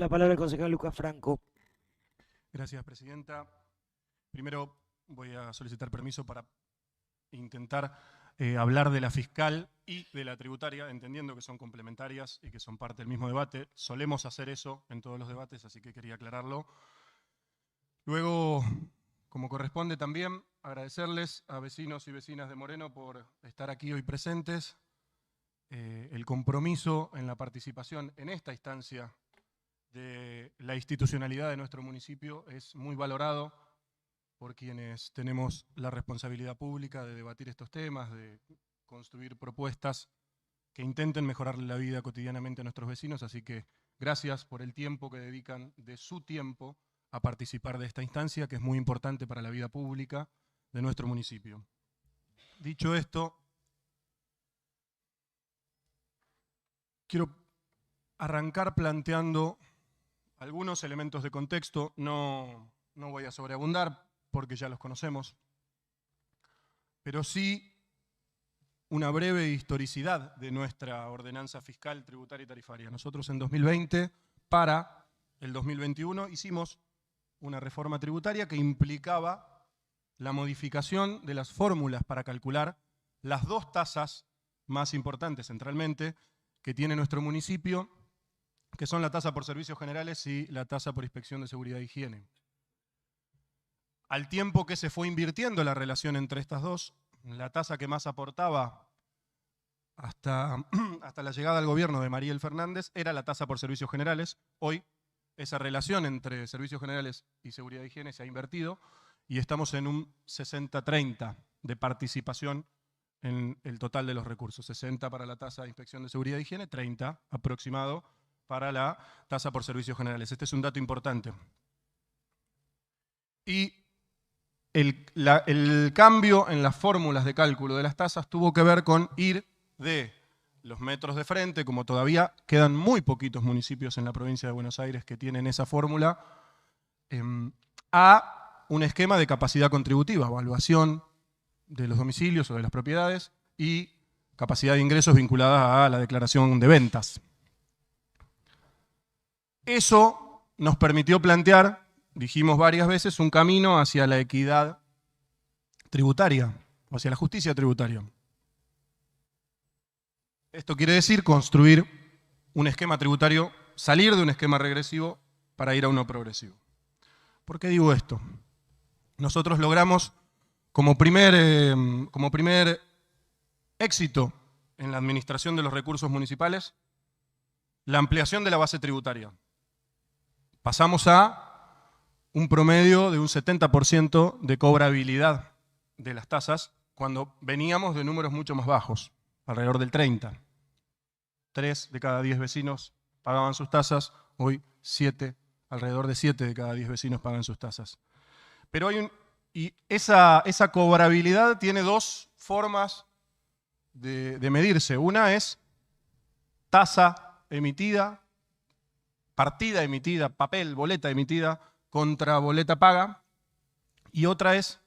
la palabra al concejal Lucas Franco. Gracias, presidenta. Primero voy a solicitar permiso para intentar hablar de la fiscal y de la tributaria, entendiendo que son complementarias y que son parte del mismo debate. Solemos hacer eso en todos los debates, así que quería aclararlo. Luego, como corresponde también, agradecerles a vecinos y vecinas de Moreno por estar aquí hoy presentes. El compromiso en la participación en esta instancia de la institucionalidad de nuestro municipio es muy valorado por quienes tenemos la responsabilidad pública de debatir estos temas, de construir propuestas que intenten mejorar la vida cotidianamente a nuestros vecinos, así que gracias por el tiempo que dedican de su tiempo a participar de esta instancia, que es muy importante para la vida pública de nuestro municipio. Dicho esto, quiero arrancar planteando algunos elementos de contexto. No voy a sobreabundar porque ya los conocemos, pero sí una breve historicidad de nuestra ordenanza fiscal, tributaria y tarifaria. Nosotros en 2020, para el 2021, hicimos una reforma tributaria que implicaba la modificación de las fórmulas para calcular las dos tasas más importantes centralmente que tiene nuestro municipio, que son la tasa por servicios generales y la tasa por inspección de seguridad e higiene. Al tiempo que se fue invirtiendo la relación entre estas dos, la tasa que más aportaba hasta la llegada al gobierno de Mariel Fernández era la tasa por servicios generales. Hoy esa relación entre servicios generales y seguridad e higiene se ha invertido y estamos en un 60-30 de participación en el total de los recursos. 60 para la tasa de inspección de seguridad e higiene, 30 aproximado para la tasa por servicios generales. Este es un dato importante. Y el cambio en las fórmulas de cálculo de las tasas tuvo que ver con ir de los metros de frente, como todavía quedan muy poquitos municipios en la provincia de Buenos Aires que tienen esa fórmula, a un esquema de capacidad contributiva, evaluación de los domicilios o de las propiedades y capacidad de ingresos vinculada a la declaración de ventas. Eso nos permitió plantear, dijimos varias veces, un camino hacia la equidad tributaria, o hacia la justicia tributaria. Esto quiere decir construir un esquema tributario, salir de un esquema regresivo para ir a uno progresivo. ¿Por qué digo esto? Nosotros logramos como primer éxito en la administración de los recursos municipales la ampliación de la base tributaria. Pasamos a un promedio de un 70% de cobrabilidad de las tasas cuando veníamos de números mucho más bajos, alrededor del 30%. 3 de cada 10 vecinos pagaban sus tasas, hoy alrededor de 7 de cada 10 vecinos pagan sus tasas. Pero esa cobrabilidad tiene dos formas de medirse. Una es tasa emitida, partida emitida, papel, boleta emitida contra boleta paga, y otra es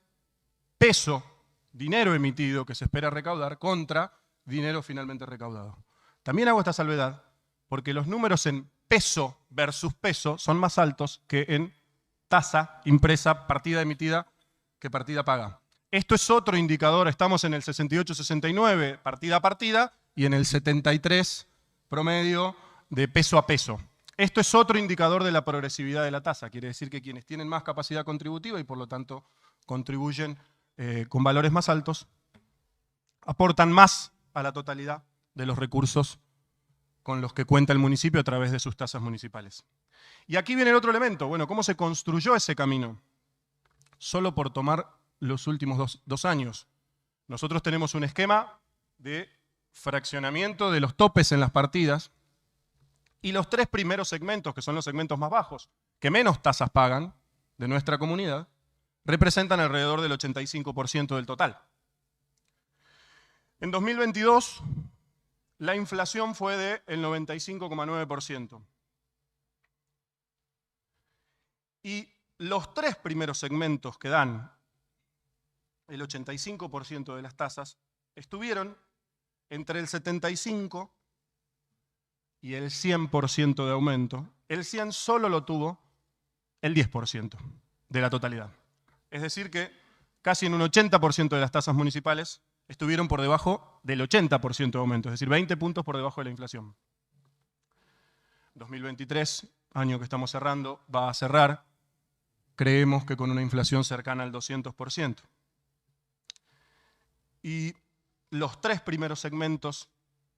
peso, dinero emitido que se espera recaudar contra dinero finalmente recaudado. También hago esta salvedad porque los números en peso versus peso son más altos que en tasa impresa, partida emitida, que partida paga. Esto es otro indicador, estamos en el 68-69 partida a partida y en el 73 promedio de peso a peso. Esto es otro indicador de la progresividad de la tasa, quiere decir que quienes tienen más capacidad contributiva y por lo tanto contribuyen con valores más altos, aportan más a la totalidad de los recursos con los que cuenta el municipio a través de sus tasas municipales. Y aquí viene el otro elemento. Bueno, ¿cómo se construyó ese camino? Solo por tomar los últimos dos años. Nosotros tenemos un esquema de fraccionamiento de los topes en las partidas y los tres primeros segmentos, que son los segmentos más bajos, que menos tasas pagan de nuestra comunidad, representan alrededor del 85% del total. En 2022, la inflación fue del 95,9%. Y los tres primeros segmentos que dan el 85% de las tasas estuvieron entre el 75% y el 100% de aumento El 100 solo lo tuvo el 10% de la totalidad. Es decir que casi en un 80% de las tasas municipales estuvieron por debajo del 80% de aumento, es decir, 20 puntos por debajo de la inflación. 2023, año que estamos cerrando, va a cerrar, creemos que con una inflación cercana al 200%. Y los tres primeros segmentos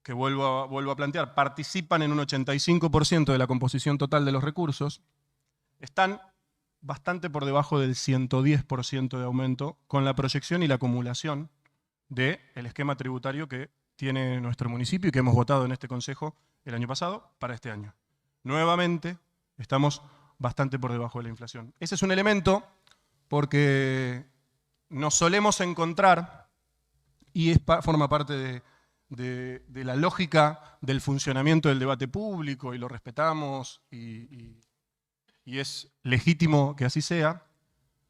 que vuelvo a plantear participan en un 85% de la composición total de los recursos, están bastante por debajo del 110% de aumento con la proyección y la acumulación del esquema tributario que tiene nuestro municipio y que hemos votado en este Consejo el año pasado para este año. Nuevamente, estamos bastante por debajo de la inflación. Ese es un elemento porque nos solemos encontrar, y forma parte de la lógica del funcionamiento del debate público, y lo respetamos, y es legítimo que así sea,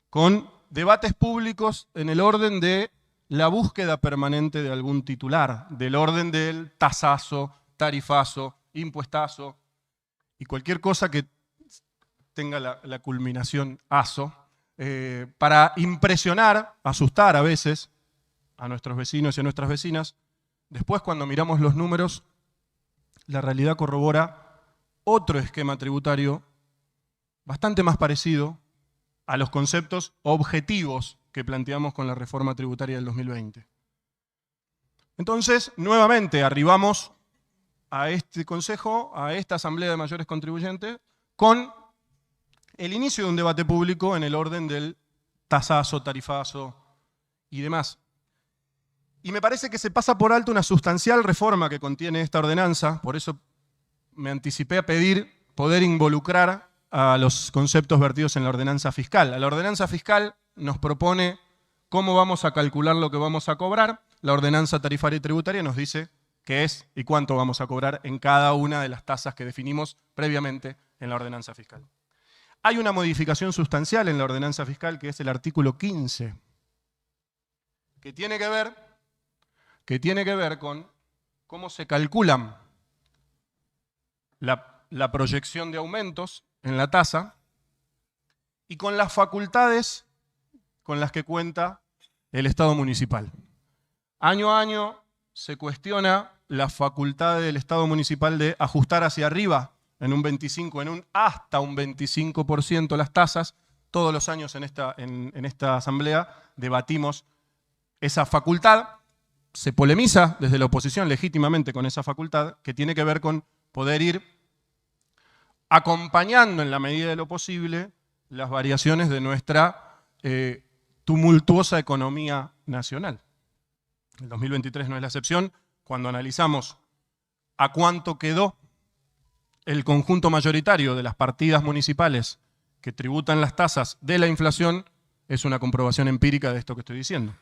con debates públicos en el orden de la búsqueda permanente de algún titular, del orden del tasazo, tarifazo, impuestazo, y cualquier cosa que tenga la culminación aso, para impresionar, asustar a veces a nuestros vecinos y a nuestras vecinas. Después, cuando miramos los números, la realidad corrobora otro esquema tributario bastante más parecido a los conceptos objetivos que planteamos con la reforma tributaria del 2020. Entonces, nuevamente, arribamos a este Consejo, a esta Asamblea de Mayores Contribuyentes, con el inicio de un debate público en el orden del tasazo, tarifazo y demás. Y me parece que se pasa por alto una sustancial reforma que contiene esta ordenanza, por eso me anticipé a pedir poder involucrar a los conceptos vertidos en la ordenanza fiscal. La ordenanza fiscal nos propone cómo vamos a calcular lo que vamos a cobrar, la ordenanza tarifaria y tributaria nos dice qué es y cuánto vamos a cobrar en cada una de las tasas que definimos previamente en la ordenanza fiscal. Hay una modificación sustancial en la ordenanza fiscal que es el artículo 15, que tiene que ver con cómo se calculan la proyección de aumentos en la tasa y con las facultades con las que cuenta el Estado municipal. Año a año se cuestiona la facultad del Estado municipal de ajustar hacia arriba en un 25, hasta un 25% las tasas. Todos los años en esta asamblea debatimos esa facultad. Se polemiza desde la oposición legítimamente con esa facultad que tiene que ver con poder ir acompañando en la medida de lo posible las variaciones de nuestra tumultuosa economía nacional. El 2023 no es la excepción. Cuando analizamos a cuánto quedó el conjunto mayoritario de las partidas municipales que tributan las tasas de la inflación, es una comprobación empírica de esto que estoy diciendo.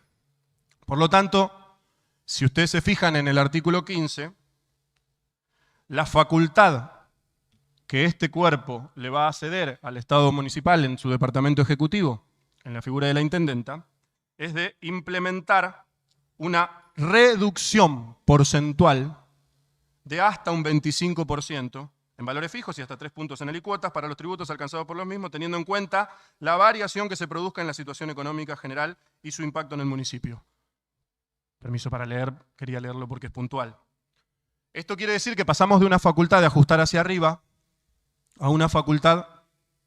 Por lo tanto, si ustedes se fijan en el artículo 15, la facultad que este cuerpo le va a ceder al Estado municipal en su departamento ejecutivo, en la figura de la intendenta, es de implementar una reducción porcentual de hasta un 25% en valores fijos y hasta 3 puntos en alícuotas para los tributos alcanzados por los mismos, teniendo en cuenta la variación que se produzca en la situación económica general y su impacto en el municipio. Permiso para leer, quería leerlo porque es puntual. Esto quiere decir que pasamos de una facultad de ajustar hacia arriba a una facultad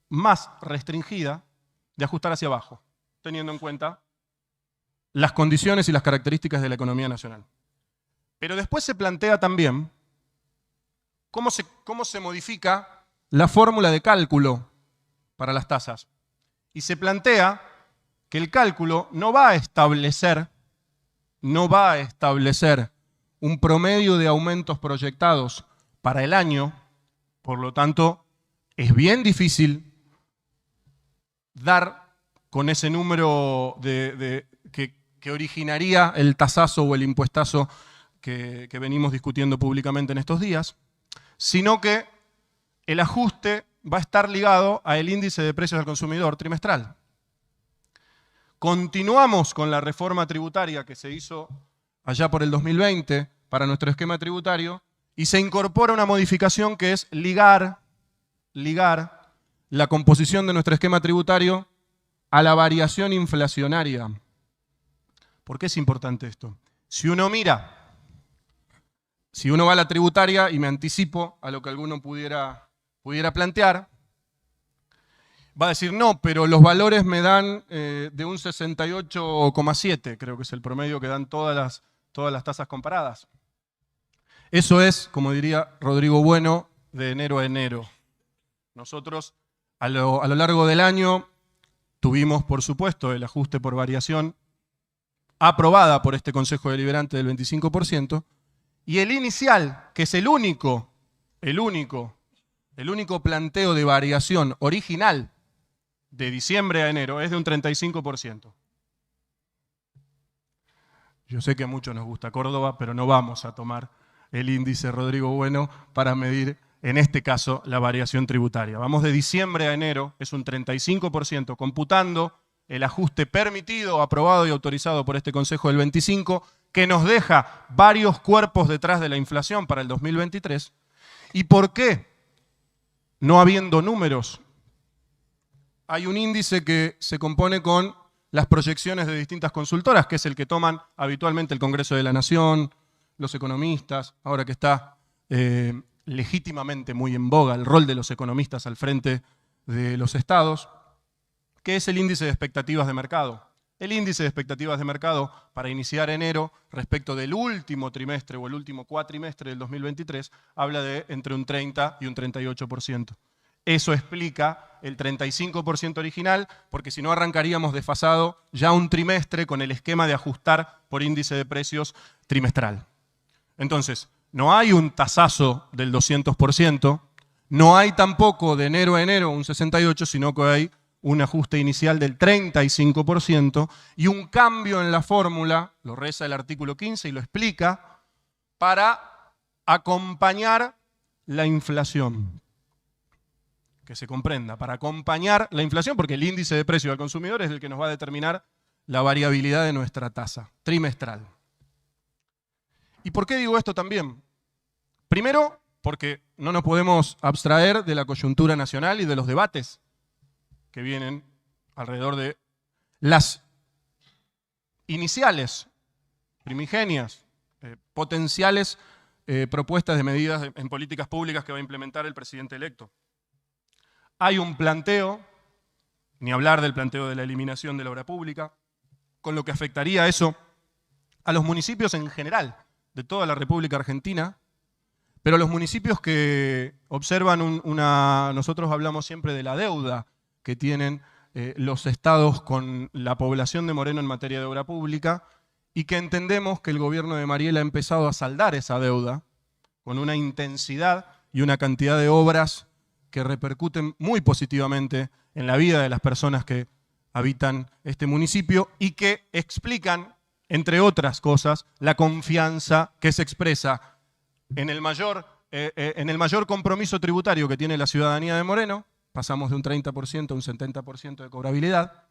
más restringida de ajustar hacia abajo, teniendo en cuenta las condiciones y las características de la economía nacional. Pero después se plantea también cómo se modifica la fórmula de cálculo para las tasas. Y se plantea que el cálculo no va a establecer un promedio de aumentos proyectados para el año, por lo tanto, es bien difícil dar con ese número que originaría el tasazo o el impuestazo que venimos discutiendo públicamente en estos días, sino que el ajuste va a estar ligado al índice de precios al consumidor trimestral. Continuamos con la reforma tributaria que se hizo allá por el 2020 para nuestro esquema tributario y se incorpora una modificación que es ligar ligar la composición de nuestro esquema tributario a la variación inflacionaria. ¿Por qué es importante esto? Si uno va a la tributaria, y me anticipo a lo que alguno pudiera plantear, va a decir, no, pero los valores me dan de un 68,7, creo que es el promedio que dan todas las tasas comparadas. Eso es, como diría Rodrigo Bueno, de enero a enero. Nosotros, a lo largo del año, tuvimos, por supuesto, el ajuste por variación aprobada por este Consejo Deliberante del 25%, y el inicial, que es el único planteo de variación original de diciembre a enero, es de un 35%. Yo sé que a muchos nos gusta Córdoba, pero no vamos a tomar el índice Rodrigo Bueno para medir, en este caso, la variación tributaria. Vamos de diciembre a enero, es un 35%, computando el ajuste permitido, aprobado y autorizado por este Consejo del 25%, que nos deja varios cuerpos detrás de la inflación para el 2023. ¿Y por qué? No habiendo números, hay un índice que se compone con las proyecciones de distintas consultoras, que es el que toman habitualmente el Congreso de la Nación, los economistas, ahora que está legítimamente muy en boga el rol de los economistas al frente de los estados, que es el índice de expectativas de mercado. El índice de expectativas de mercado para iniciar enero respecto del último trimestre o el último cuatrimestre del 2023 habla de entre un 30 y un 38%. Eso explica el 35% original, porque si no arrancaríamos desfasado ya un trimestre con el esquema de ajustar por índice de precios trimestral. Entonces, no hay un tasazo del 200%, no hay tampoco de enero a enero un 68%, sino que hay un ajuste inicial del 35% y un cambio en la fórmula, lo reza el artículo 15 y lo explica, para acompañar la inflación. Que se comprenda, para acompañar la inflación, porque el índice de precio al consumidor es el que nos va a determinar la variabilidad de nuestra tasa trimestral. ¿Y por qué digo esto también? Primero, porque no nos podemos abstraer de la coyuntura nacional y de los debates que vienen alrededor de las iniciales, primigenias, potenciales propuestas de medidas en políticas públicas que va a implementar el presidente electo. Hay un planteo, ni hablar del planteo de la eliminación de la obra pública, con lo que afectaría eso a los municipios en general de toda la República Argentina, pero los municipios que observan nosotros hablamos siempre de la deuda que tienen los estados con la población de Moreno en materia de obra pública, y que entendemos que el gobierno de Mariel ha empezado a saldar esa deuda con una intensidad y una cantidad de obras que repercuten muy positivamente en la vida de las personas que habitan este municipio y que explican, entre otras cosas, la confianza que se expresa en el mayor compromiso tributario que tiene la ciudadanía de Moreno. Pasamos de un 30% a un 70% de cobrabilidad.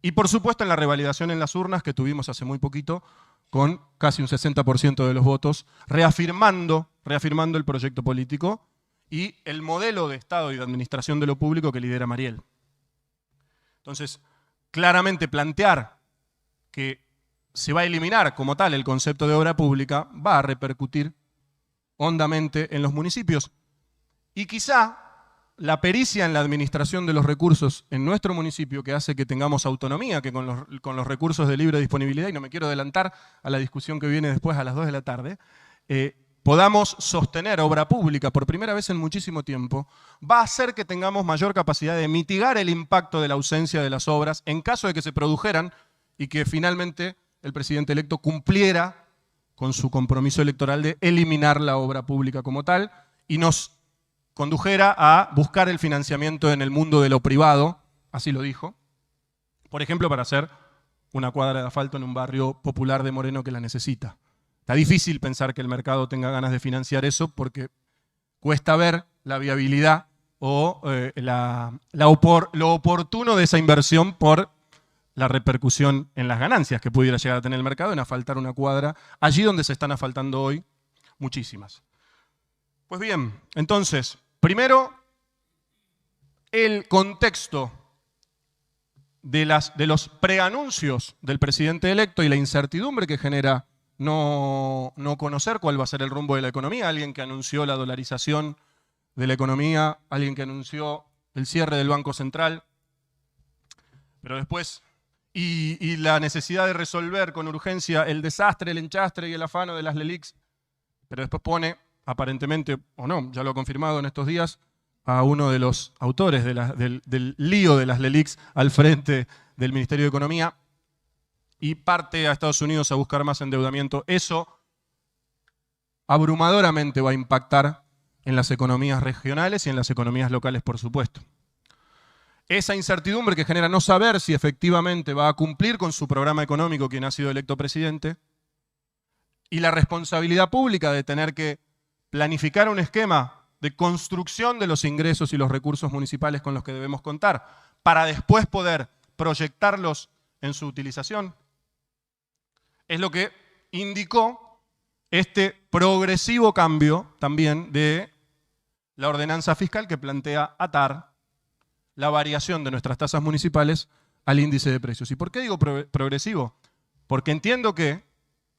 Y por supuesto en la revalidación en las urnas que tuvimos hace muy poquito, con casi un 60% de los votos, reafirmando el proyecto político y el modelo de Estado y de administración de lo público que lidera Mariel. Entonces, claramente plantear que se va a eliminar como tal el concepto de obra pública va a repercutir hondamente en los municipios. Y quizá la pericia en la administración de los recursos en nuestro municipio, que hace que tengamos autonomía, que con los recursos de libre disponibilidad, y no me quiero adelantar a la discusión que viene después a las 2 de la tarde, podamos sostener obra pública por primera vez en muchísimo tiempo, va a hacer que tengamos mayor capacidad de mitigar el impacto de la ausencia de las obras en caso de que se produjeran y que finalmente el presidente electo cumpliera con su compromiso electoral de eliminar la obra pública como tal y nos condujera a buscar el financiamiento en el mundo de lo privado, así lo dijo, por ejemplo, para hacer una cuadra de asfalto en un barrio popular de Moreno que la necesita. Está difícil pensar que el mercado tenga ganas de financiar eso porque cuesta ver la viabilidad o lo oportuno de esa inversión por la repercusión en las ganancias que pudiera llegar a tener el mercado en asfaltar una cuadra, allí donde se están asfaltando hoy muchísimas. Pues bien, entonces, primero, el contexto de los preanuncios del presidente electo y la incertidumbre que genera no conocer cuál va a ser el rumbo de la economía. Alguien que anunció la dolarización de la economía, alguien que anunció el cierre del Banco Central, pero después, y la necesidad de resolver con urgencia el desastre, el enchastre y el afano de las LELIQs, pero después pone, aparentemente, o no, ya lo ha confirmado en estos días, a uno de los autores del lío de las LELIQs al frente del Ministerio de Economía y parte a Estados Unidos a buscar más endeudamiento. Eso abrumadoramente va a impactar en las economías regionales y en las economías locales, por supuesto. Esa incertidumbre que genera no saber si efectivamente va a cumplir con su programa económico quien ha sido electo presidente, y la responsabilidad pública de tener que planificar un esquema de construcción de los ingresos y los recursos municipales con los que debemos contar, para después poder proyectarlos en su utilización, es lo que indicó este progresivo cambio también de la ordenanza fiscal que plantea atar la variación de nuestras tasas municipales al índice de precios. ¿Y por qué digo progresivo? Porque entiendo que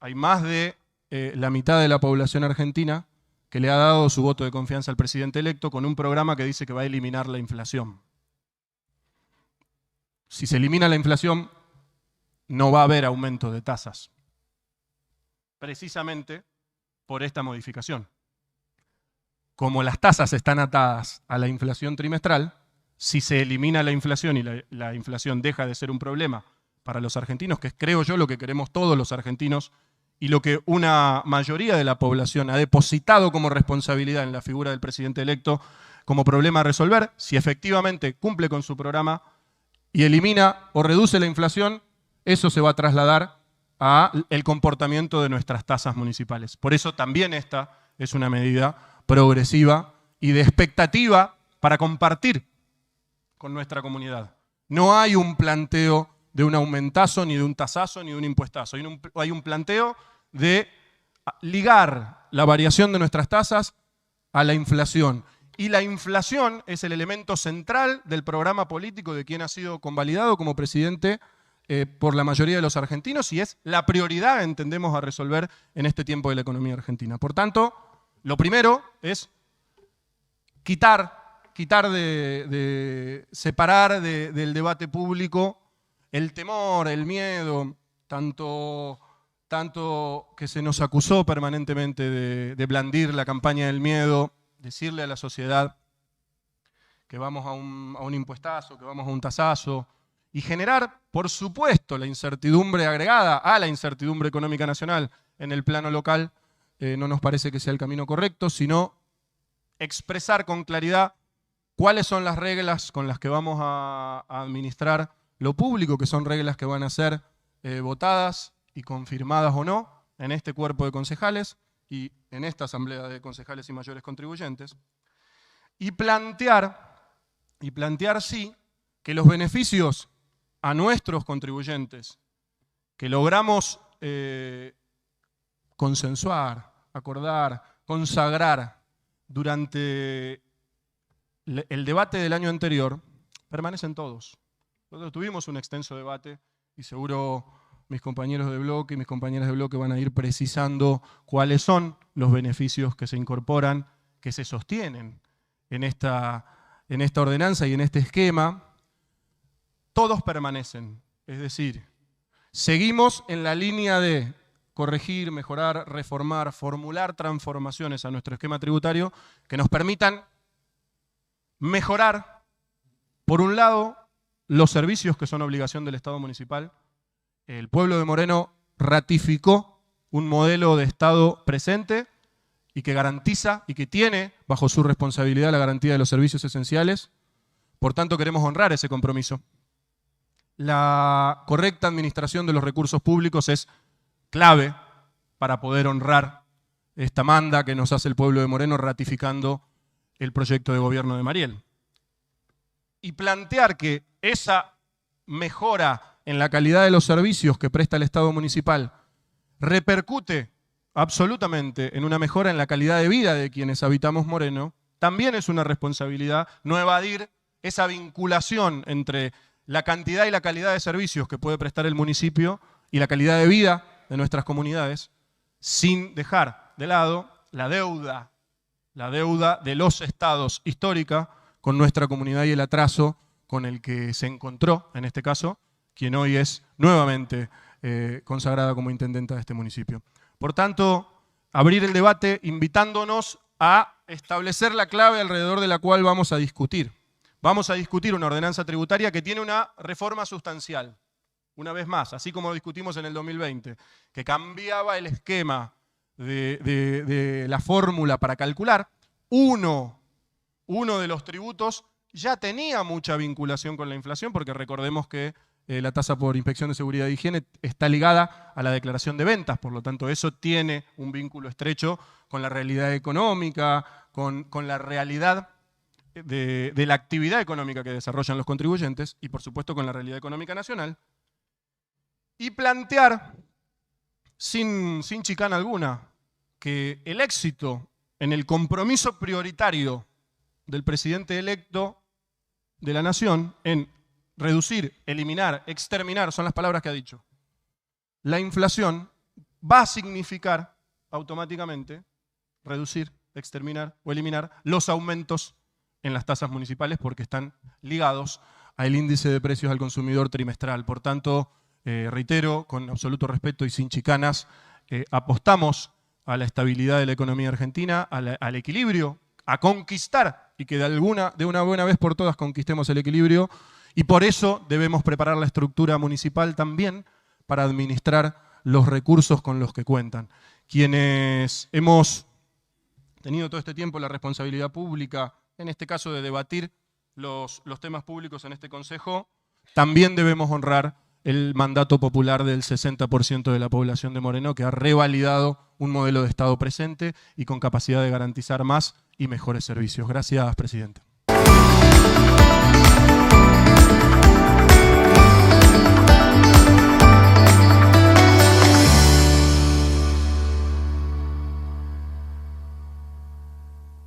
hay más de la mitad de la población argentina que le ha dado su voto de confianza al presidente electo con un programa que dice que va a eliminar la inflación. Si se elimina la inflación, no va a haber aumento de tasas, precisamente por esta modificación. Como las tasas están atadas a la inflación trimestral, si se elimina la inflación y la inflación deja de ser un problema para los argentinos, que es, creo yo, lo que queremos todos los argentinos y lo que una mayoría de la población ha depositado como responsabilidad en la figura del presidente electo como problema a resolver, si efectivamente cumple con su programa y elimina o reduce la inflación, eso se va a trasladar al comportamiento de nuestras tasas municipales. Por eso también esta es una medida progresiva y de expectativa para compartir con nuestra comunidad. No hay un planteo de un aumentazo, ni de un tasazo, ni de un impuestazo. Hay un planteo de ligar la variación de nuestras tasas a la inflación. Y la inflación es el elemento central del programa político de quien ha sido convalidado como presidente por la mayoría de los argentinos y es la prioridad, entendemos, a resolver en este tiempo de la economía argentina. Por tanto, lo primero es separar del debate público el temor, el miedo, tanto que se nos acusó permanentemente de blandir la campaña del miedo, decirle a la sociedad que vamos a un impuestazo, que vamos a un tasazo, y generar, por supuesto, la incertidumbre agregada a la incertidumbre económica nacional en el plano local, no nos parece que sea el camino correcto, sino expresar con claridad cuáles son las reglas con las que vamos a administrar lo público, que son reglas que van a ser votadas y confirmadas o no en este cuerpo de concejales y en esta asamblea de concejales y mayores contribuyentes, y plantear sí que los beneficios a nuestros contribuyentes que logramos consensuar, acordar, consagrar durante el debate del año anterior, permanecen todos. Nosotros tuvimos un extenso debate y seguro mis compañeros de bloque y mis compañeras de bloque van a ir precisando cuáles son los beneficios que se incorporan, que se sostienen en esta ordenanza y en este esquema. Todos permanecen, es decir, seguimos en la línea de corregir, mejorar, reformar, formular transformaciones a nuestro esquema tributario que nos permitan mejorar, por un lado, los servicios que son obligación del Estado municipal. El pueblo de Moreno ratificó un modelo de Estado presente y que garantiza y que tiene bajo su responsabilidad la garantía de los servicios esenciales. Por tanto, queremos honrar ese compromiso. La correcta administración de los recursos públicos es clave para poder honrar esta manda que nos hace el pueblo de Moreno ratificando el proyecto de gobierno de Mariel. Y plantear que esa mejora en la calidad de los servicios que presta el Estado municipal repercute absolutamente en una mejora en la calidad de vida de quienes habitamos Moreno, también es una responsabilidad no evadir esa vinculación entre la cantidad y la calidad de servicios que puede prestar el municipio y la calidad de vida de nuestras comunidades, sin dejar de lado la deuda de los estados histórica con nuestra comunidad y el atraso con el que se encontró, en este caso, quien hoy es nuevamente consagrada como intendenta de este municipio. Por tanto, abrir el debate invitándonos a establecer la clave alrededor de la cual vamos a discutir. Vamos a discutir una ordenanza tributaria que tiene una reforma sustancial. Una vez más, así como discutimos en el 2020, que cambiaba el esquema de la fórmula para calcular, uno de los tributos ya tenía mucha vinculación con la inflación, porque recordemos que la tasa por inspección de seguridad e higiene está ligada a la declaración de ventas, por lo tanto eso tiene un vínculo estrecho con la realidad económica, con la realidad de la actividad económica que desarrollan los contribuyentes y por supuesto con la realidad económica nacional, y plantear sin chicana alguna que el éxito en el compromiso prioritario del presidente electo de la Nación en reducir, eliminar, exterminar, son las palabras que ha dicho, la inflación va a significar automáticamente reducir, exterminar o eliminar los aumentos en las tasas municipales porque están ligados al índice de precios al consumidor trimestral. Por tanto, reitero, con absoluto respeto y sin chicanas, apostamos a la estabilidad de la economía argentina, al equilibrio, a conquistar y que de una buena vez por todas conquistemos el equilibrio, y por eso debemos preparar la estructura municipal también para administrar los recursos con los que cuentan. Quienes hemos tenido todo este tiempo la responsabilidad pública, en este caso de debatir los temas públicos en este Consejo, también debemos honrar el mandato popular del 60% de la población de Moreno, que ha revalidado un modelo de Estado presente y con capacidad de garantizar más y mejores servicios. Gracias, presidente.